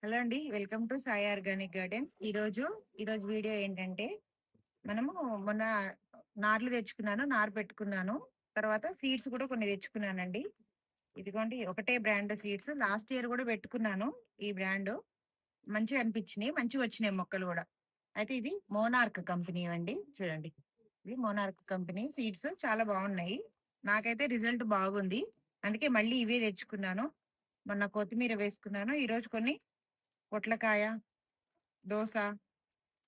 Hello అండి, welcome to Sai organic garden. ఈరోజు video ఏంటంటే, మనము మొన్న నార్లు తెచ్చుకున్నాను, నారు పెట్టుకున్నాను. తర్వాత సీడ్స్ కూడా కొన్ని తెచ్చుకున్నానండి. ఇదిగోండి, ఒకటే బ్రాండ్ సీడ్స్. లాస్ట్ ఇయర్ కూడా పెట్టుకున్నాను. ఈ బ్రాండ్ మంచిగా అనిపించినాయి, మంచిగా వచ్చినాయి మొక్కలు కూడా. అయితే ఇది మోనార్క్ కంపెనీ అండి. చూడండి, ఇది మోనార్క్ కంపెనీ సీడ్స్ చాలా బాగున్నాయి. నాకైతే రిజల్ట్ బాగుంది. అందుకే మళ్ళీ ఇవే తెచ్చుకున్నాను. మొన్న కొత్తిమీర వేసుకున్నాను. ఈరోజు కొన్ని పొట్లకాయ, దోస,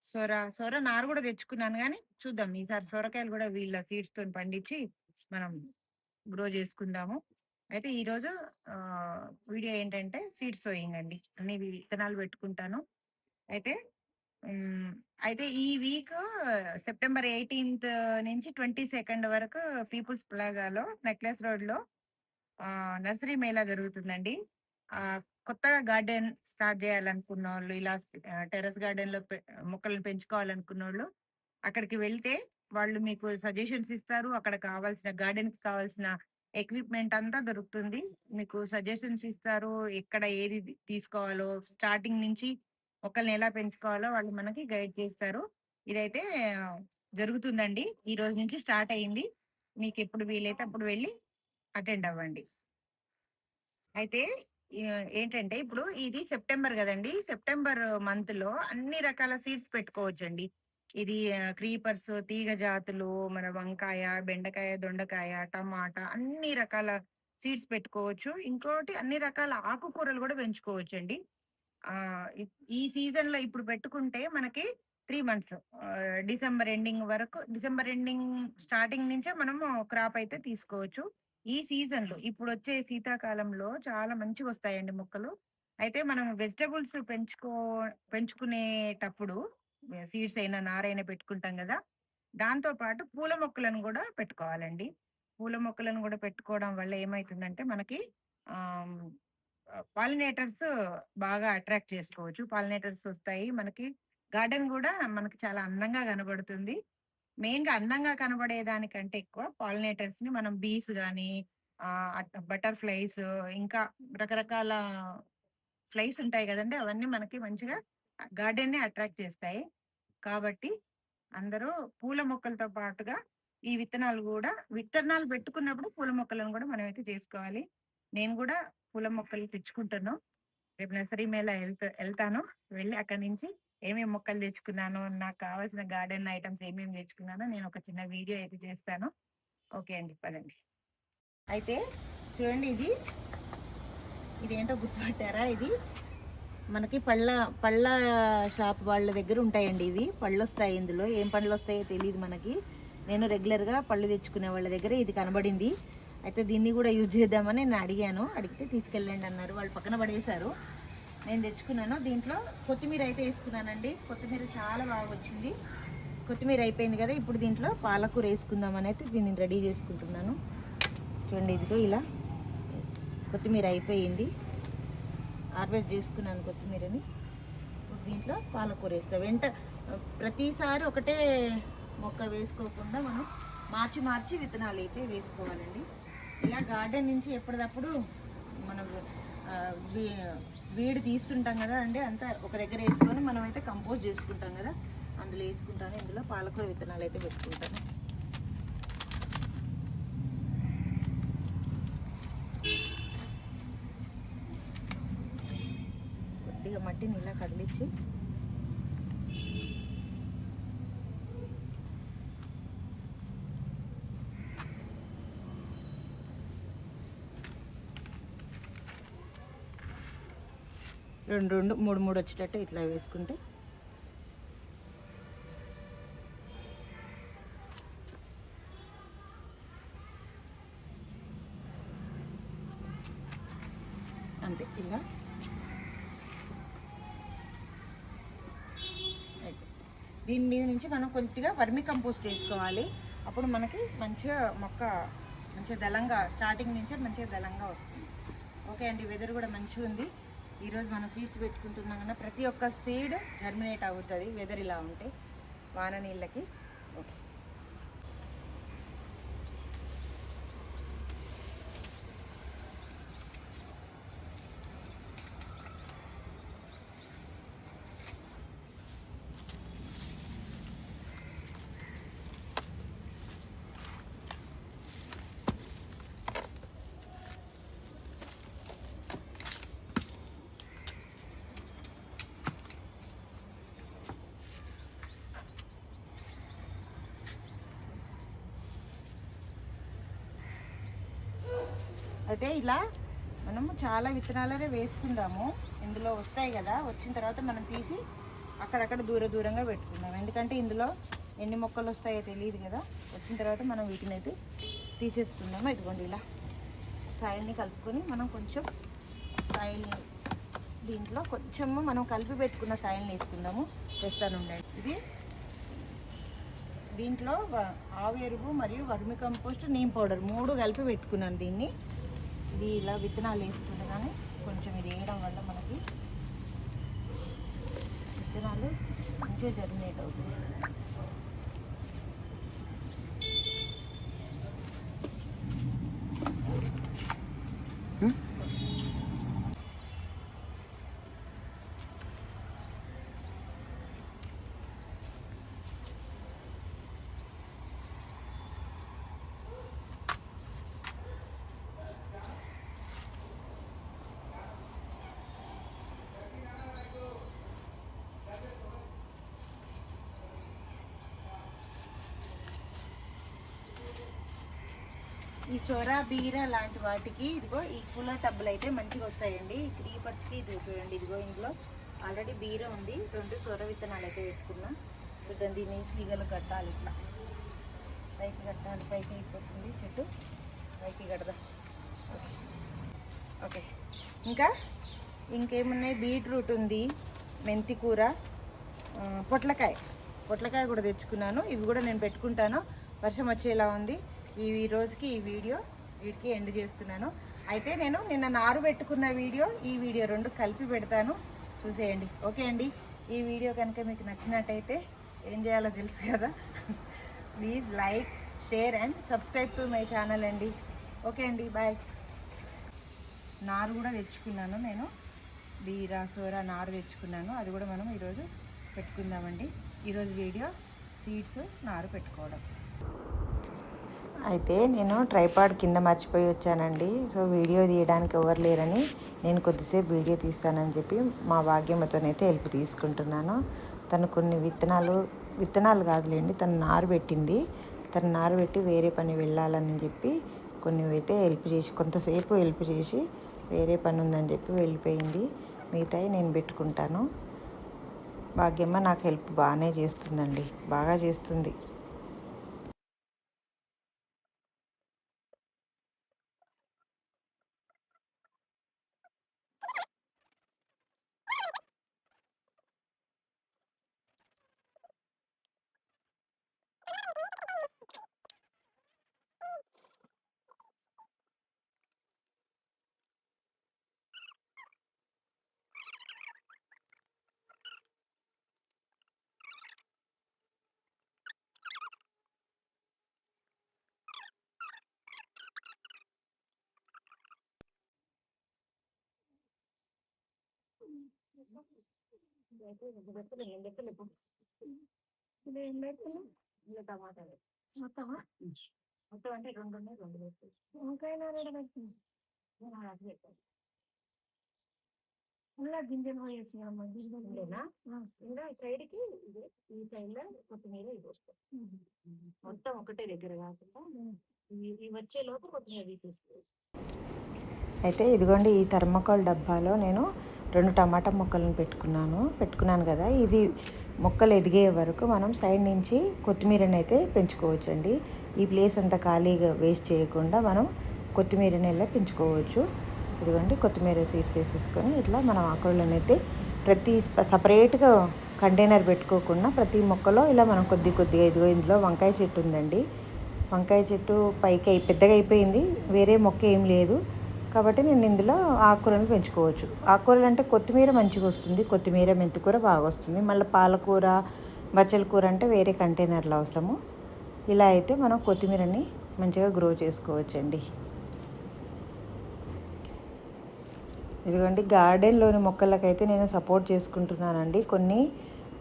సొర నారు కూడా తెచ్చుకున్నాను. కానీ చూద్దాం, ఈసారి సొరకాయలు కూడా వీళ్ళ సీడ్స్ తోని పండించి మనం గ్రో చేసుకుందాము. అయితే ఈరోజు ఆ, వీడియో ఏంటంటే సీడ్స్ సోయింగ్ అండి. అన్ని విత్తనాలు పెట్టుకుంటాను. అయితే ఉమ్, అయితే ఈ వీక్ సెప్టెంబర్ 18th నుంచి 22nd వరకు పీపుల్స్ ప్లాజాలో నెక్లెస్ రోడ్ లో నర్సరీ మేళా జరుగుతుందండి. ఆ కొత్తగా గార్డెన్ స్టార్ట్ చేయాలనుకున్న వాళ్ళు, ఇలా టెర్రస్ గార్డెన్ లో మొక్కలను పెంచుకోవాలనుకున్న వాళ్ళు అక్కడికి వెళ్తే వాళ్ళు మీకు సజెషన్స్ ఇస్తారు. అక్కడ కావాల్సిన గార్డెన్ కి కావాల్సిన ఎక్విప్మెంట్ అంతా దొరుకుతుంది. మీకు సజెషన్స్ ఇస్తారు, ఎక్కడ ఏది తీసుకోవాలో, స్టార్టింగ్ నుంచి మొక్కల్ని ఎలా పెంచుకోవాలో వాళ్ళు మనకి గైడ్ చేస్తారు. ఇదైతే జరుగుతుందండి. ఈ రోజు నుంచి స్టార్ట్ అయ్యింది. మీకు ఎప్పుడు వీలైతే అప్పుడు వెళ్ళి అటెండ్ అవ్వండి. అయితే ఏంటంటే, ఇప్పుడు ఇది సెప్టెంబర్ కదండి. సెప్టెంబర్ మంత్ లో అన్ని రకాల సీడ్స్ పెట్టుకోవచ్చండి. ఇది క్రీపర్స్, తీగ జాతులు, మన వంకాయ, బెండకాయ, దొండకాయ, టమాటా, అన్ని రకాల సీడ్స్ పెట్టుకోవచ్చు. ఇంకోటి, అన్ని రకాల ఆకుకూరలు కూడా పెంచుకోవచ్చండి. ఆ ఈ సీజన్ లో ఇప్పుడు పెట్టుకుంటే మనకి 3 months, డిసెంబర్ ఎండింగ్ స్టార్టింగ్ నుంచే మనము క్రాప్ అయితే తీసుకోవచ్చు. ఈ సీజన్ లో ఇప్పుడు వచ్చే శీతాకాలంలో చాలా మంచిగా వస్తాయండి మొక్కలు. అయితే మనం వెజిటబుల్స్ పెంచుకునేటప్పుడు సీడ్స్ అయినా నారైనా పెట్టుకుంటాం కదా. దాంతో పాటు పూల మొక్కలను కూడా పెట్టుకోవాలండి. పూల మొక్కలను కూడా పెట్టుకోవడం వల్ల ఏమైతుందంటే మనకి ఆ పాలినేటర్స్ బాగా అట్రాక్ట్ చేసుకోవచ్చు. పాలినేటర్స్ వస్తాయి మనకి. గార్డెన్ కూడా మనకి చాలా అందంగా కనబడుతుంది. మెయిన్ గా అందంగా కనబడే దానికంటే ఎక్కువ పాలినేటర్స్ ని మనం బీస్ గాని, బటర్ఫ్లైస్, ఇంకా రకరకాల ఫ్లైస్ ఉంటాయి కదండి. అవన్నీ మనకి మంచిగా గార్డెన్ ని అట్రాక్ట్ చేస్తాయి. కాబట్టి అందరూ పూల మొక్కలతో పాటుగా ఈ విత్తనాలు పెట్టుకున్నప్పుడు పూల మొక్కలను కూడా మనం అయితే చేసుకోవాలి. నేను కూడా పూల మొక్కలు తెచ్చుకుంటాను. రేపు నర్సరీ మేళ వెళ్తాను. వెళ్ళి అక్కడి నుంచి ఏమేమి మొక్కలు తెచ్చుకున్నాను, నాకు కావాల్సిన గార్డెన్ ఐటమ్స్ ఏమేమి తెచ్చుకున్నానో నేను ఒక చిన్న వీడియో అయితే చేస్తాను. ఓకే అండి, పదండి. అయితే చూడండి, ఇదేంటో గుర్తుపట్టారా? ఇది మనకి పళ్ళ షాప్ వాళ్ళ దగ్గర ఉంటాయండి. ఇవి పళ్ళు వస్తాయి. ఇందులో ఏం పళ్ళు వస్తాయో తెలియదు మనకి. నేను రెగ్యులర్గా పళ్ళు తెచ్చుకునే వాళ్ళ దగ్గర ఇది కనబడింది. అయితే దీన్ని కూడా యూజ్ చేద్దామని నేను అడిగితే తీసుకెళ్ళండి అన్నారు. వాళ్ళు పక్కన పడేశారు. నేను తెచ్చుకున్నాను. దీంట్లో కొత్తిమీర అయితే వేసుకున్నానండి. కొత్తిమీర చాలా బాగా వచ్చింది. కొత్తిమీర అయిపోయింది కదా, ఇప్పుడు దీంట్లో పాలకూర వేసుకుందామని అయితే దీన్ని రెడీ చేసుకుంటున్నాను. చూడండి, ఇదిగో ఇలా కొత్తిమీర అయిపోయింది. హార్వెస్ట్ చేసుకున్నాను కొత్తిమీరని. దీంట్లో పాలకూర వేస్తా. ప్రతిసారి ఒకటే మొక్క వేసుకోకుండా మనం మార్చి విత్తనాలు అయితే వేసుకోవాలండి. ఇలా గార్డెన్ నుంచి ఎప్పటికప్పుడు మనం వీడు తీస్తుంటాం కదా అండి, అంతా ఒక దగ్గర వేసుకొని మనం అయితే కంపోస్ట్ చేసుకుంటాం కదా, అందులో వేసుకుంటాను. ఇందులో పాలకూర విత్తనాలు అయితే పెట్టుకుంటాను. కొద్దిగా మట్టిని ఇలా కదిలించి రెండు మూడు వచ్చేటట్టు ఇట్లా వేసుకుంటే అంతే. ఇలా దీని మీద నుంచి మనం కొద్దిగా వర్మి కంపోస్ట్ వేసుకోవాలి. అప్పుడు మనకి మంచిగా మొక్క మంచిగా దళంగా, స్టార్టింగ్ నుంచే మంచిగా దళంగా వస్తుంది. ఓకే అండి, వెదర్ కూడా మంచిగా ఉంది. ఈరోజు మనం సీడ్స్ పెట్టుకుంటున్నాం కన్నా ప్రతి ఒక్క సీడ్ జర్మినేట్ అవుతుంది వెదర్ ఇలా ఉంటే, వాన నీళ్ళకి. ఓకే, అయితే ఇలా మనము చాలా విత్తనాలనే వేసుకుందాము. ఇందులో వస్తాయి కదా, వచ్చిన తర్వాత మనం తీసి అక్కడక్కడ దూరంగా పెట్టుకుందాం. ఎందుకంటే ఇందులో ఎన్ని మొక్కలు వస్తాయో తెలియదు కదా. వచ్చిన తర్వాత మనం వీటిని అయితే తీసేసుకుందాము. ఇదిగోండి ఇలా సాయిల్ని కలుపుకొని మనం కొంచెం సాయిల్ని దీంట్లో కొంచెము మనం కలిపి పెట్టుకున్న సాయిల్ని వేసుకుందాము. వేస్తాను ఉండండి. ఇది దీంట్లో ఆవు ఎరువు మరియు వర్మి కంపోస్ట్, నీమ్ పౌడర్ 3 కలిపి పెట్టుకున్నాను దీన్ని. ఇది ఇలా విత్తనాలు వేసుకుంటే కానీ కొంచెం ఇది వేయడం వల్ల మనకి విత్తనాలు మంచిగా జర్మినేట్ అవుతుంది. ఈ సొర బీర లాంటి వాటికి ఇదిగో ఈ కూలర్ టబ్బులు అయితే మంచిగా వస్తాయండి. ఈ క్రీపర్స్కి ఇది చూడండి. ఇదిగో ఇందులో ఆల్రెడీ బీర ఉంది. 2 సొర విత్తనాలు అయితే పెట్టుకున్నాం. దీన్ని తీగలు కట్టాలి. ఇట్లా పైకి కట్టాలి. పైకి అయిపోతుంది చెట్టు, పైకి కడదాం. ఓకే, ఇంకా ఇంకేమున్నాయి? బీట్రూట్ ఉంది, మెంతి కూర, పొట్లకాయ కూడా తెచ్చుకున్నాను. ఇవి కూడా నేను పెట్టుకుంటాను. వర్షం వచ్చేలా ఉంది. ఈ రోజుకి ఈ వీడియో వీటికి ఎండ్ చేస్తున్నాను. అయితే నేను నిన్న నారు పెట్టుకున్న వీడియో, ఈ వీడియో 2 కలిపి పెడతాను, చూసేయండి. ఓకే అండి, ఈ వీడియో కనుక మీకు నచ్చినట్టయితే ఏం చేయాలో తెలుసు కదా. Please like, share and subscribe to my channel అండి. ఓకే అండి, బాయ్. నారు కూడా తెచ్చుకున్నాను నేను, బీర సోర నారు తెచ్చుకున్నాను. అది కూడా మనం ఈరోజు పెట్టుకుందామండి. ఈరోజు వీడియో సీడ్స్ నారు పెట్టుకోవడం. అయితే నేను ట్రైపాడ్ కింద మర్చిపోయి వచ్చానండి. సో వీడియో తీయడానికి ఎవరు లేరని నేను కొద్దిసేపు వీడియో తీస్తానని చెప్పి మా భాగ్యమ్మతోనైతే హెల్ప్ తీసుకుంటున్నాను. తను కొన్ని విత్తనాలు కాదులేండి, తను నారు పెట్టింది. తను నారు పెట్టి వేరే పని వెళ్ళాలని చెప్పి కొన్ని అయితే కొంతసేపు హెల్ప్ చేసి వేరే పని ఉందని చెప్పి వెళ్ళిపోయింది. మిగతాయి నేను పెట్టుకుంటాను. భాగ్యమ్మ నాకు హెల్ప్ బాగానే చేస్తుందండి, బాగా చేస్తుంది. టమాటాలు మొత్తమా? మొత్తం అంటే 2 ఉన్నాయి, 2 పెట్టారు. ఇంకైనా ఇలా గింజలు పోయేసి గింజలేనా ఇంకా సైడ్కి ఇది, ఈ సైడ్లో కొత్తిమీర ఇది వస్తాయి. మొత్తం ఒకటే దగ్గర కాకుండా ఇవి వచ్చే లోపు కొత్తిమీర తీసేసుకోవాలి. అయితే ఇదిగోండి, ఈ థర్మకోల్ డబ్బాలో నేను 2 టమాటా మొక్కలను పెట్టుకున్నాను కదా. ఇది మొక్కలు ఎదిగే వరకు మనం సైడ్ నుంచి కొత్తిమీరని అయితే పెంచుకోవచ్చండి. ఈ ప్లేస్ అంతా ఖాళీగా వేస్ట్ చేయకుండా మనం కొత్తిమీరని ఇలా పెంచుకోవచ్చు. ఇదిగోండి, కొత్తిమీర సీడ్స్ వేసేసుకొని ఇట్లా మనం ఆకులను అయితే ప్రతి సపరేట్గా కంటైనర్ పెట్టుకోకుండా ప్రతి మొక్కలో ఇలా మనం కొద్దిగా ఇదిగో ఇందులో వంకాయ చెట్టు ఉందండి. వంకాయ చెట్టు పైకి పెద్దగా అయిపోయింది, వేరే మొక్క ఏం లేదు కాబట్టి నేను ఇందులో ఆకుకూరలు పెంచుకోవచ్చు. ఆకుకూరలు అంటే కొత్తిమీర మంచిగా వస్తుంది, కొత్తిమీర మెంతికూర బాగా వస్తుంది. మళ్ళీ పాలకూర, బచ్చల కూర అంటే వేరే కంటైనర్లు అవసరము. ఇలా అయితే మనం కొత్తిమీరని మంచిగా గ్రో చేసుకోవచ్చండి. ఇదిగోండి, గార్డెన్లోని మొక్కలకైతే నేను సపోర్ట్ చేసుకుంటున్నానండి.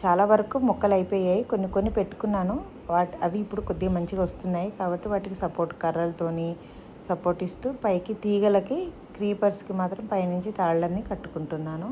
చాలా వరకు మొక్కలు అయిపోయాయి, కొన్ని పెట్టుకున్నాను. అవి ఇప్పుడు కొద్దిగా మంచిగా వస్తున్నాయి కాబట్టి వాటికి సపోర్ట్ కర్రలతోని సపోర్ట్ ఇస్తూ పైకి తీగలకి, క్రీపర్స్కి మాత్రం పైనుంచి తాళ్ళన్నీ కట్టుకుంటున్నాను.